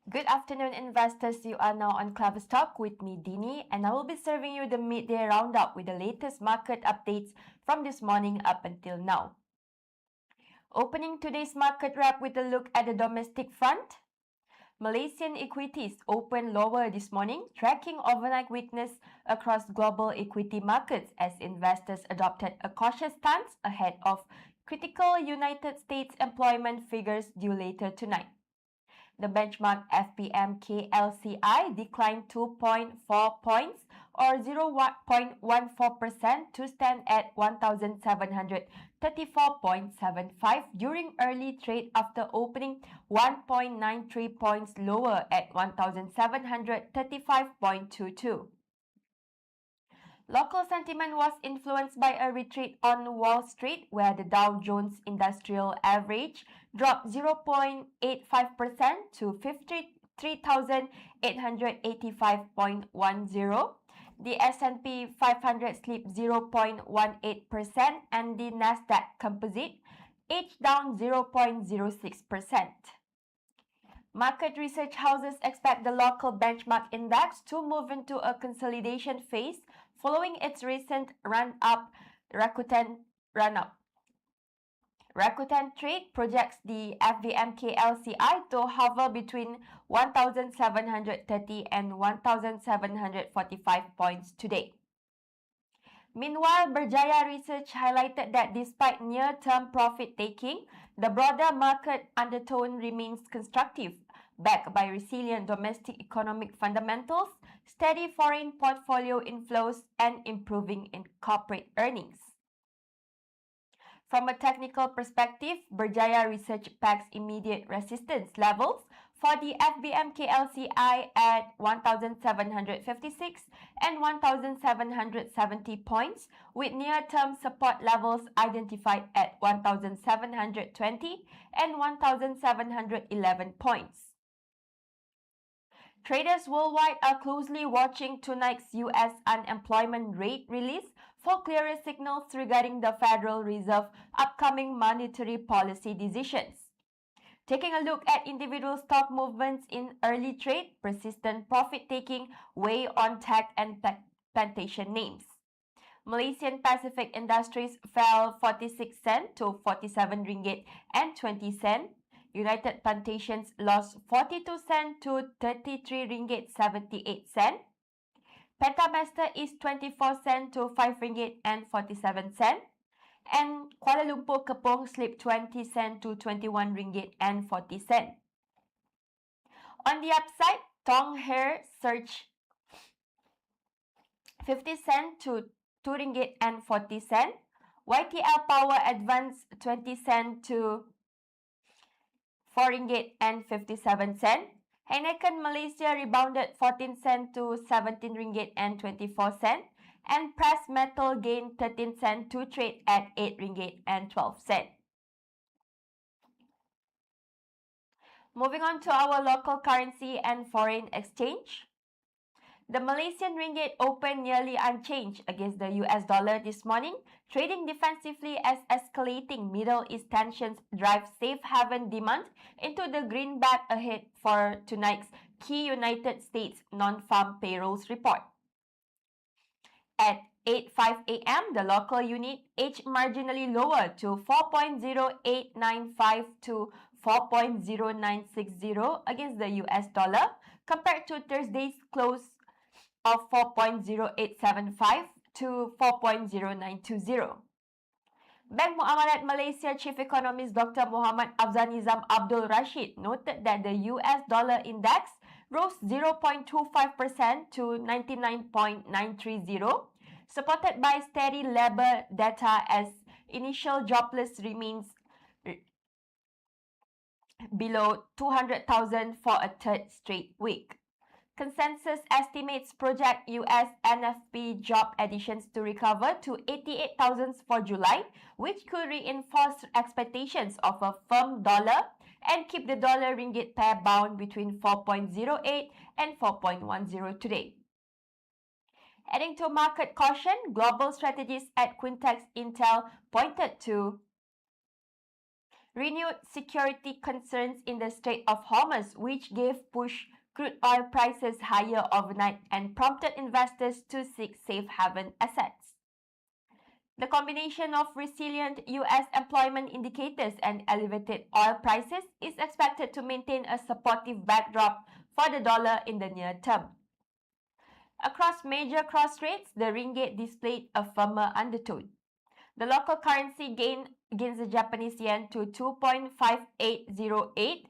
Good afternoon, investors. You are now on KleverStock with me, Dini, and I will be serving you the midday roundup with the latest market updates from this morning up until now. Opening today's market wrap with a look at the domestic front. Malaysian equities opened lower this morning, tracking overnight weakness across global equity markets as investors adopted a cautious stance ahead of critical United States employment figures due later tonight. The benchmark FBM-KLCI declined 2.4 points or 0.14% to stand at 1,734.75 during early trade after opening 1.93 points lower at 1,735.22. Local sentiment was influenced by a retreat on Wall Street, where the Dow Jones Industrial Average dropped 0.85% to 53,885.10. The S&P 500 slipped 0.18% and the Nasdaq Composite edged down 0.06%. Market research houses expect the local benchmark index to move into a consolidation phase following its recent run-up. Rakuten Trade projects the FVMK-LCI to hover between 1,730 and 1,745 points today. Meanwhile, Berjaya Research highlighted that despite near-term profit-taking, the broader market undertone remains constructive, backed by resilient domestic economic fundamentals, steady foreign portfolio inflows, and improving in corporate earnings. From a technical perspective, Berjaya Research pegs immediate resistance levels for the FBM-KLCI at 1,756 and 1,770 points, with near-term support levels identified at 1,720 and 1,711 points. Traders worldwide are closely watching tonight's U.S. unemployment rate release for clearer signals regarding the Federal Reserve's upcoming monetary policy decisions. Taking a look at individual stock movements in early trade, persistent profit-taking weigh on tech and plantation names. Malaysian Pacific Industries fell 46 cents to 47 ringgit and 20 cents. United Plantations lost 42 cents to 33 ringgit 78 cents. Pentamaster is 24 cents to 5 ringgit and 47 cents. And Kuala Lumpur Kepong slipped 20 cents to 21 ringgit and 40 cents. On the upside, Tong Hair surged 50 cents to 2 ringgit and 40 cents. YTL Power advanced 20 cents to 4 ringgit and 57 cents. Heineken Malaysia rebounded 14 cents to 17 ringgit and 24 cents. And Press Metal gained 13 cents to trade at 8 ringgit and 12 cents. Moving on to our local currency and foreign exchange. The Malaysian ringgit opened nearly unchanged against the US dollar this morning, trading defensively as escalating Middle East tensions drive safe haven demand into the greenback ahead for tonight's key United States non-farm payrolls report. At 8:05 a.m., the local unit edged marginally lower to 4.0895 to 4.0960 against the US dollar compared to Thursday's close of 4.0875 to 4.0920. Bank Muamalat Malaysia Chief Economist Dr. Muhammad Afzanizam Abdul Rashid noted that the US dollar index rose 0.25% to 99.930, supported by steady labor data as initial jobless remains below 200,000 for a third straight week. Consensus estimates project US NFP job additions to recover to 88,000 for July, which could reinforce expectations of a firm dollar and keep the dollar-ringgit pair bound between 4.08 and 4.10 today. Adding to market caution, global strategists at Quintex Intel pointed to renewed security concerns in the Strait of Hormuz, which gave push crude oil prices higher overnight and prompted investors to seek safe haven assets. The combination of resilient U.S. employment indicators and elevated oil prices is expected to maintain a supportive backdrop for the dollar in the near term. Across major cross rates, the ringgit displayed a firmer undertone. The local currency gained against the Japanese yen to 2.5808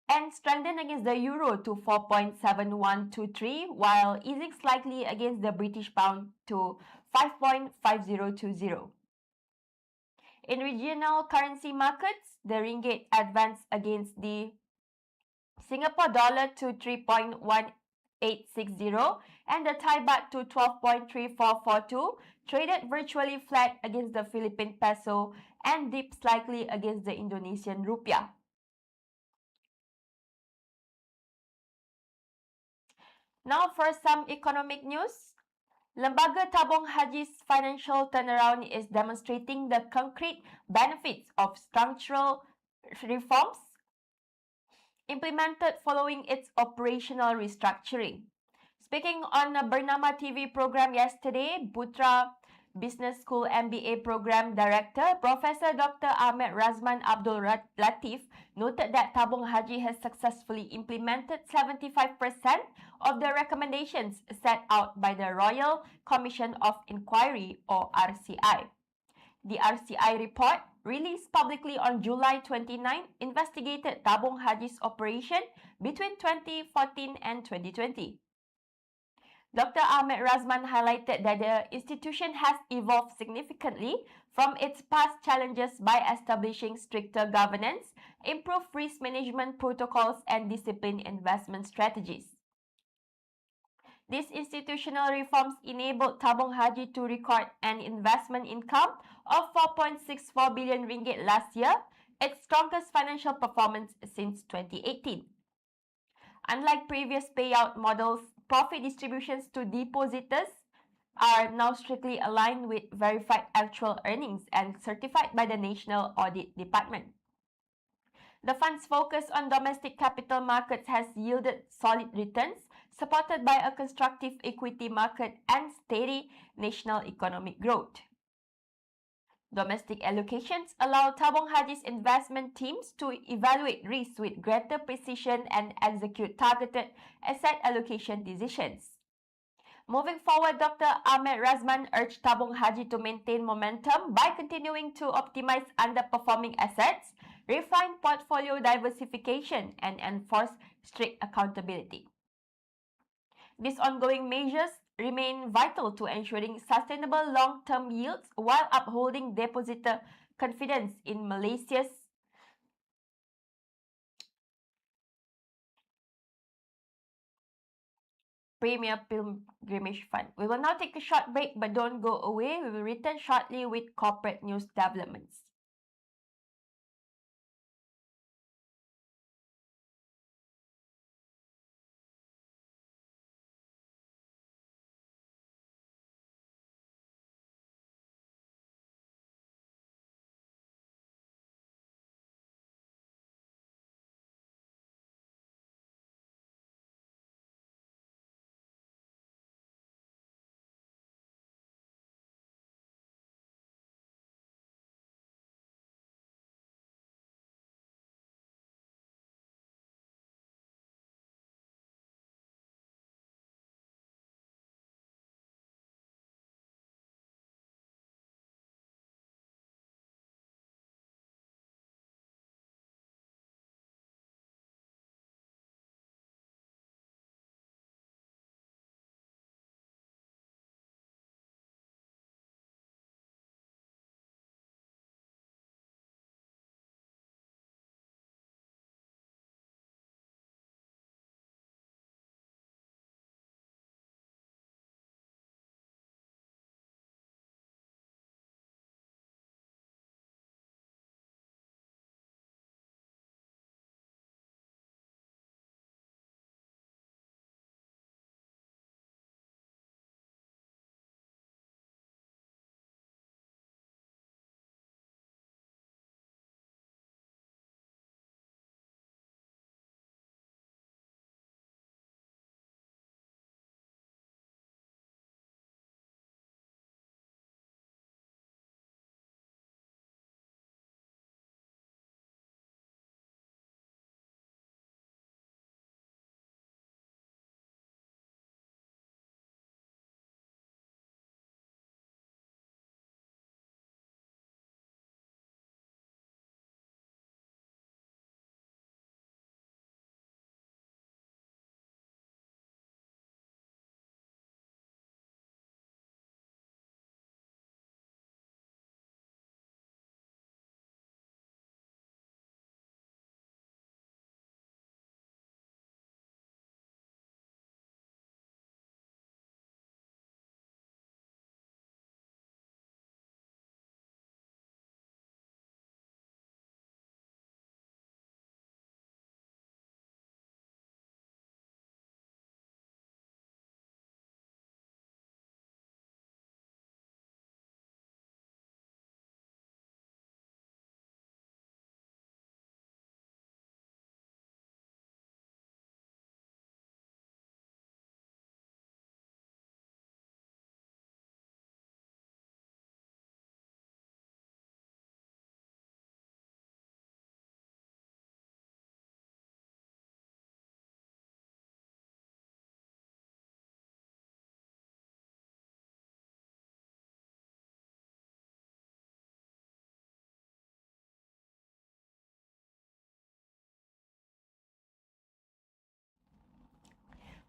and strengthened against the euro to 4.7123, while easing slightly against the British pound to 5.5020. In regional currency markets, the ringgit advanced against the Singapore dollar to 3.1860 and the Thai baht to 12.3442, traded virtually flat against the Philippine peso and dipped slightly against the Indonesian rupiah. Now for some economic news. Lembaga Tabung Haji's financial turnaround is demonstrating the concrete benefits of structural reforms implemented following its operational restructuring. Speaking on a Bernama TV program yesterday, Putra Business School MBA Program Director Professor Dr. Ahmed Razman Abdul Latif noted that Tabung Haji has successfully implemented 75% of the recommendations set out by the Royal Commission of Inquiry or RCI. The RCI report, released publicly on July 29, investigated Tabung Haji's operation between 2014 and 2020. Dr. Ahmed Razman highlighted that the institution has evolved significantly from its past challenges by establishing stricter governance, improved risk management protocols, and disciplined investment strategies. These institutional reforms enabled Tabung Haji to record an investment income of 4.64 billion ringgit last year, its strongest financial performance since 2018. Unlike previous payout models, profit distributions to depositors are now strictly aligned with verified actual earnings and certified by the National Audit Department. The fund's focus on domestic capital markets has yielded solid returns, supported by a constructive equity market and steady national economic growth. Domestic allocations allow Tabung Haji's investment teams to evaluate risks with greater precision and execute targeted asset allocation decisions. Moving forward, Dr. Ahmed Razman urged Tabung Haji to maintain momentum by continuing to optimize underperforming assets, refine portfolio diversification, and enforce strict accountability. These ongoing measures remain vital to ensuring sustainable long-term yields while upholding depositor confidence in Malaysia's Premier Pilgrimage Fund. We will now take a short break, but don't go away. We will return shortly with corporate news developments.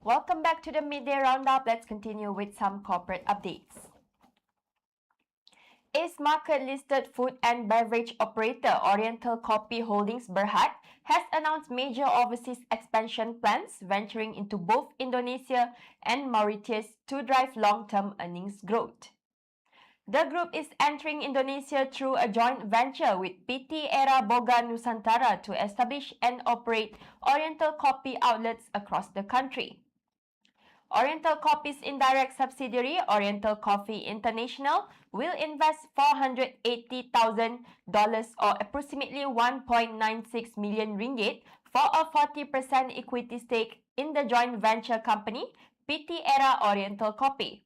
Welcome back to the Midday Roundup. Let's continue with some corporate updates. Ace market-listed food and beverage operator Oriental Coffee Holdings Berhad has announced major overseas expansion plans, venturing into both Indonesia and Mauritius to drive long-term earnings growth. The group is entering Indonesia through a joint venture with PT Era Boga Nusantara to establish and operate Oriental Coffee outlets across the country. Oriental Coffee's indirect subsidiary, Oriental Coffee International, will invest $480,000 or approximately 1.96 million ringgit for a 40% equity stake in the joint venture company, PT Era Oriental Coffee.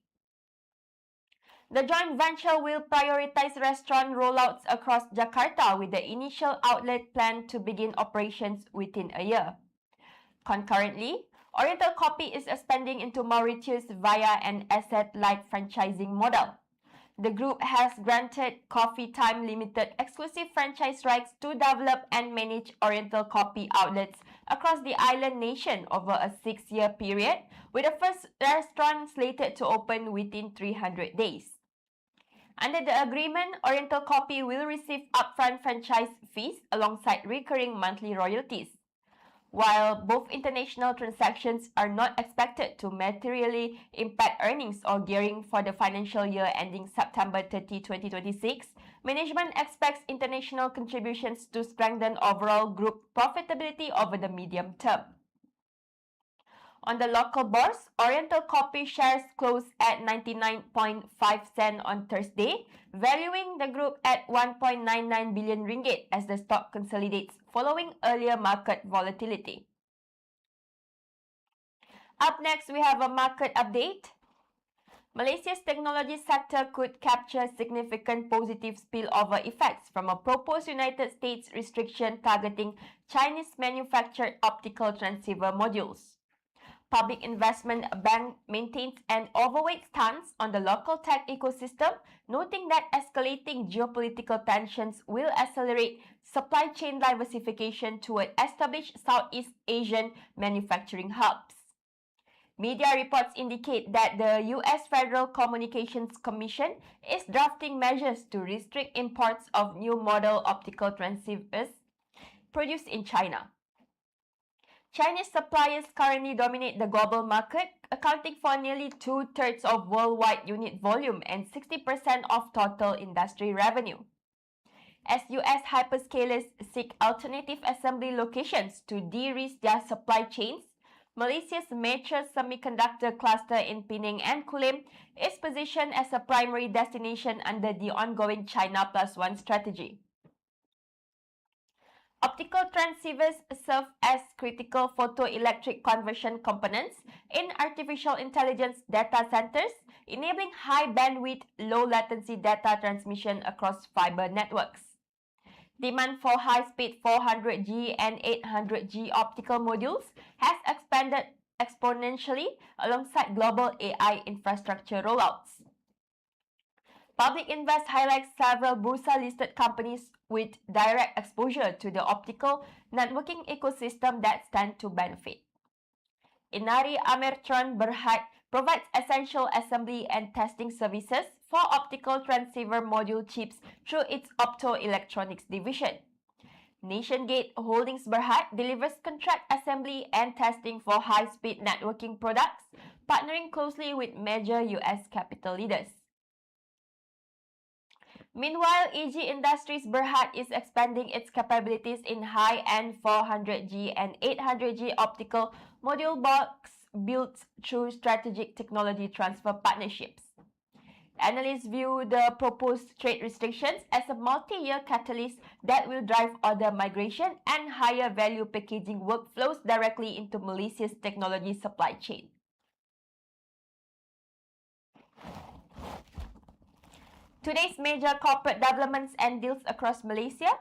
The joint venture will prioritize restaurant rollouts across Jakarta with the initial outlet planned to begin operations within a year. Concurrently, Oriental Coffee is expanding into Mauritius via an asset-light franchising model. The group has granted Coffee Time Limited exclusive franchise rights to develop and manage Oriental Coffee outlets across the island nation over a 6-year period, with the first restaurant slated to open within 300 days. Under the agreement, Oriental Coffee will receive upfront franchise fees alongside recurring monthly royalties. While both international transactions are not expected to materially impact earnings or gearing for the financial year ending September 30, 2026, management expects international contributions to strengthen overall group profitability over the medium term. On the local bourse, Oriental Coffee shares closed at 99.5 cents on Thursday, valuing the group at 1.99 billion ringgit as the stock consolidates following earlier market volatility. Up next, we have a market update. Malaysia's technology sector could capture significant positive spillover effects from a proposed United States restriction targeting Chinese-manufactured optical transceiver modules. Public Investment Bank maintains an overweight stance on the local tech ecosystem, noting that escalating geopolitical tensions will accelerate supply chain diversification toward established Southeast Asian manufacturing hubs. Media reports indicate that the U.S. Federal Communications Commission is drafting measures to restrict imports of new model optical transceivers produced in China. Chinese suppliers currently dominate the global market, accounting for nearly 2/3 of worldwide unit volume and 60% of total industry revenue. As US hyperscalers seek alternative assembly locations to de-risk their supply chains, Malaysia's major semiconductor cluster in Penang and Kulim is positioned as a primary destination under the ongoing China Plus One strategy. Optical transceivers serve as critical photoelectric conversion components in artificial intelligence data centers, enabling high bandwidth, low latency data transmission across fiber networks. Demand for high-speed 400G and 800G optical modules has expanded exponentially alongside global AI infrastructure rollouts. Public Invest highlights several Bursa-listed companies with direct exposure to the optical networking ecosystem that stand to benefit. Inari Amertron Berhad provides essential assembly and testing services for optical transceiver module chips through its optoelectronics division. NationGate Holdings Berhad delivers contract assembly and testing for high-speed networking products, partnering closely with major US capital leaders. Meanwhile, EG Industries Berhad is expanding its capabilities in high-end 400G and 800G optical module blocks built through strategic technology transfer partnerships. Analysts view the proposed trade restrictions as a multi-year catalyst that will drive order migration and higher value packaging workflows directly into Malaysia's technology supply chain. Today's major corporate developments and deals across Malaysia.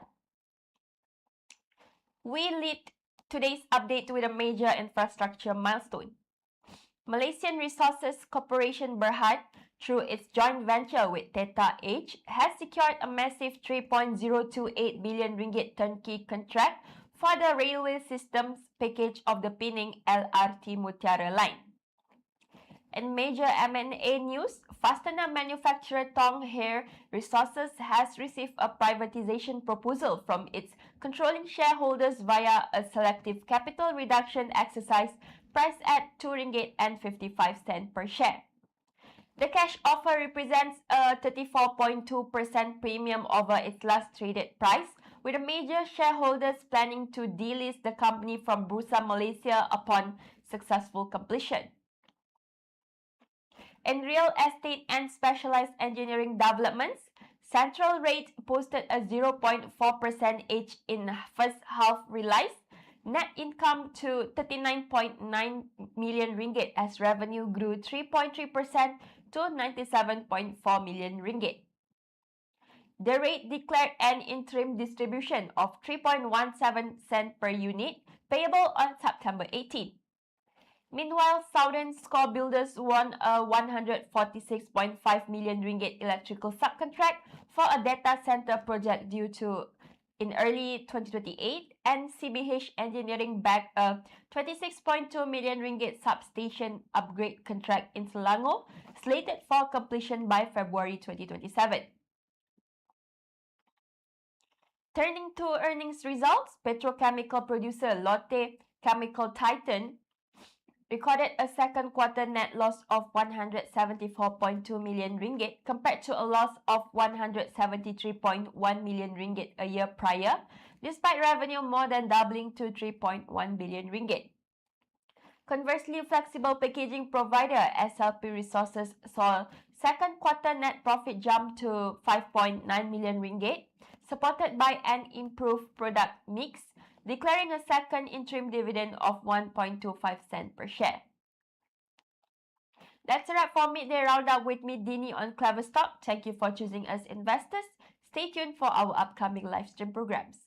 We lead today's update with a major infrastructure milestone. Malaysian Resources Corporation Berhad, through its joint venture with Theta Age, has secured a massive 3.028 billion ringgit turnkey contract for the railway systems package of the Penang LRT Mutiara line. In major M&A news, fastener manufacturer Tong Hair Resources has received a privatization proposal from its controlling shareholders via a selective capital reduction exercise priced at RM2.55 per share. The cash offer represents a 34.2% premium over its last traded price, with the major shareholders planning to delist the company from Bursa Malaysia upon successful completion. In real estate and specialized engineering developments, Central Rate posted a 0.4% edge in first half realized net income to 39.9 million ringgit as revenue grew 3.3% to 97.4 million ringgit. The rate declared an interim distribution of 3.17 cent per unit payable on September 18. Meanwhile, Southern Score Builders won a 146.5 million ringgit electrical subcontract for a data center project due to in early 2028, and CBH Engineering bagged a 26.2 million ringgit substation upgrade contract in Selangor, slated for completion by February 2027. Turning to earnings results, petrochemical producer Lotte Chemical Titan recorded a second quarter net loss of 174.2 million ringgit compared to a loss of 173.1 million ringgit a year prior, despite revenue more than doubling to 3.1 billion ringgit. Conversely, flexible packaging provider SLP Resources saw second quarter net profit jump to 5.9 million ringgit, supported by an improved product mix, declaring a second interim dividend of 1.25 cent per share. That's a wrap for Midday Roundup with me, Dini, on KleverStock. Thank you for choosing us investors. Stay tuned for our upcoming live stream programs.